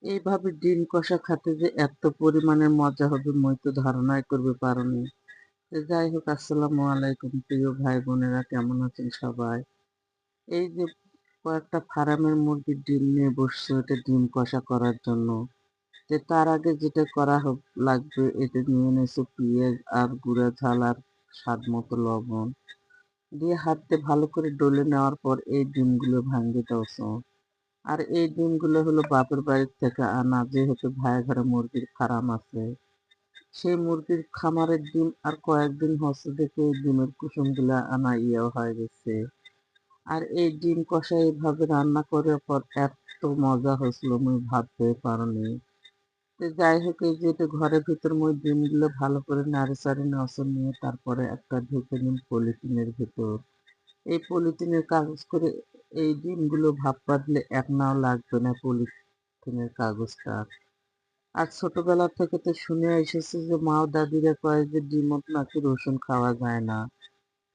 এইভাবে ডিম কষা খাতে যে এত পরিমাণের মজা হবে মই তো ধারণাই করবে পারোনি। তো যাই হোক, আসসালামু আলাইকুম প্রিয় ভাই বোনেরা, কেমন আছেন সবাই? এই যে কয়েকটা ফার্মের মুরগির ডিম নিয়ে বসছে ওটা ডিম কষা করার জন্য। যে তার আগে যেটা করা লাগবে, এটা নিয়ে নিয়েছে পেঁয়াজ আর গুঁড়া ঝাল আর স্বাদ মতো লবণ দিয়ে হাত দিয়ে ভালো করে ডলে নেওয়ার পর এই ডিমগুলো ভাঙে দেওয়া। আর এই ডিমগুলো হলো বাপের বাড়ির থেকে আনা, যেহেতু ভাইয়ের ঘরে মুরগির ফার্ম আছে। সেই মুরগির খামারের ডিম আর কয়েকদিন হচ্ছে দেখে এই ডিমের কুসুমগুলা আনা ইয়েও হয়ে গেছে। আর এই ডিম কষা এইভাবে রান্না করার পর এত মজা হয়েছিল মুই ভাবতে পারিনি। তো যাই হোক, এই যে এটা ঘরের ভিতর মুই ডিমগুলো ভালো করে নাড়ে চাড়ে নসর নিয়ে তারপরে একটা ঢেকে নিন পলিথিনের ভিতর। এই পলিথিনের কাগজ করে এই ডিমগুলো ভাপ বাঁধলে এক নাও লাগবে না পলিথিনের কাগজটা। আর ছোটবেলা থেকে তো শুনে এসেছি যে মা ও দাদিরা কয় যে ডিমত নাকি রসুন খাওয়া যায় না।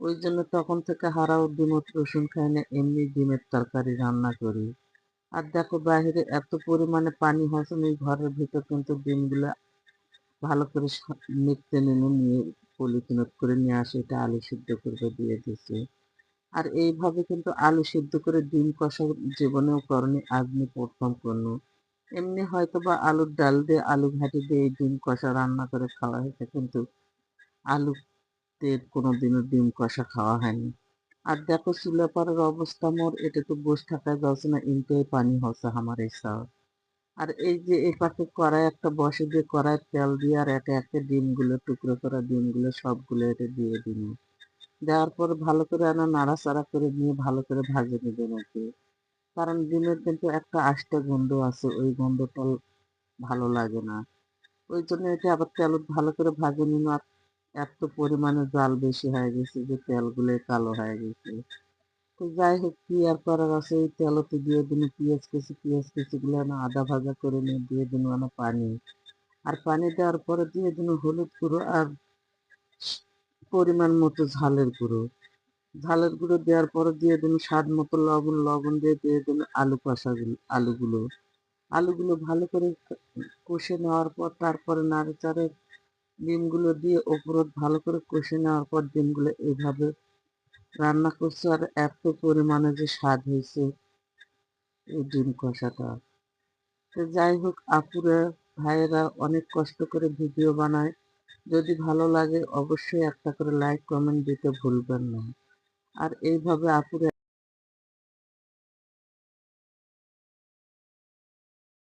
ওই জন্য তখন থেকে হারাও ডিমত রসুন খাই না, এমনি ডিমের তরকারি রান্না করি। আর দেখো বাইরে এত পরিমাণে পানি হচ্ছে, এই ঘরের ভিতর কিন্তু ডিমগুলা ভালো করে নিতে নিয়ে পলিথিনত করে নিয়ে আসে, এটা আলু সিদ্ধ করে দিয়ে দিছে। আর এইভাবে কিন্তু আলু সিদ্ধ করে ডিম কষা জীবনেও করনি, আজকে প্রথম করলো। এমনি হয়তোবা আলুর ডাল দিয়ে আলু ঘাঁটি দিয়ে এই ডিম কষা রান্না করে খাওয়া হয়েছে, কিন্তু আলুতে কোনোদিনও ডিম কষা খাওয়া হয়নি। আর দেখো চুলাপাড়ার অবস্থা মোর, এটা তো বসে থাকা যাচ্ছে না, ইনটাই পানি হচ্ছে আমার এইসব। আর এই যে এই পাশে কড়াই একটা বসে দিয়ে কড়াই তেল দিয়ে আর একে একে ডিমগুলো, টুকরো করা ডিমগুলো সবগুলো এটা দিয়ে দিন। দেওয়ার পর ভালো করে নাড়াচাড়া করে নিয়ে ভালো করে ভাজে নেবেন আর কি। কারণ ডিমের কিন্তু একটা আষ্টে গন্ধ আছে, ওই গন্ধটা ভালো লাগে না। ওই জন্য এটা আবার তেল ভালো করে ভাজে নিন। আর এত পরিমাণে জাল বেশি হয়ে গেছে যে তেলগুলো কালো হয়ে গেছে। তো যাই হোক, কি আর করার আছে, এই তেলতে দিয়ে দিন পেঁয়াজ কুচি গুলো আদা ভাজা করে নিয়ে দিয়ে দিন পানি। আর পানি দেওয়ার পরে দিয়ে দিন হলুদ গুঁড়ো আর পরিমাণ মতো ঝালের গুঁড়ো দেওয়ার পরে দিয়ে দিন স্বাদ মতো লবণ দিয়ে দিয়ে দিন আলুগুলো আলুগুলো ভালো করে কষে নেওয়ার পর তারপরে নাড়াচাড়ে ডিমগুলো দিয়ে ওপরে ভালো করে কষে নেওয়ার পর ডিমগুলো এইভাবে রান্না করছে। আর এত পরিমাণে যে স্বাদ হয়েছে এই ডিম কষাটা। তো যাই হোক, আপুরা ভাইয়েরা অনেক কষ্ট করে ভিডিও বানায়। যদি ভালো লাগে অবশ্যই একটা করে লাইক কমেন্ট দিতে ভুলবেন না। আর এইভাবে আপুরা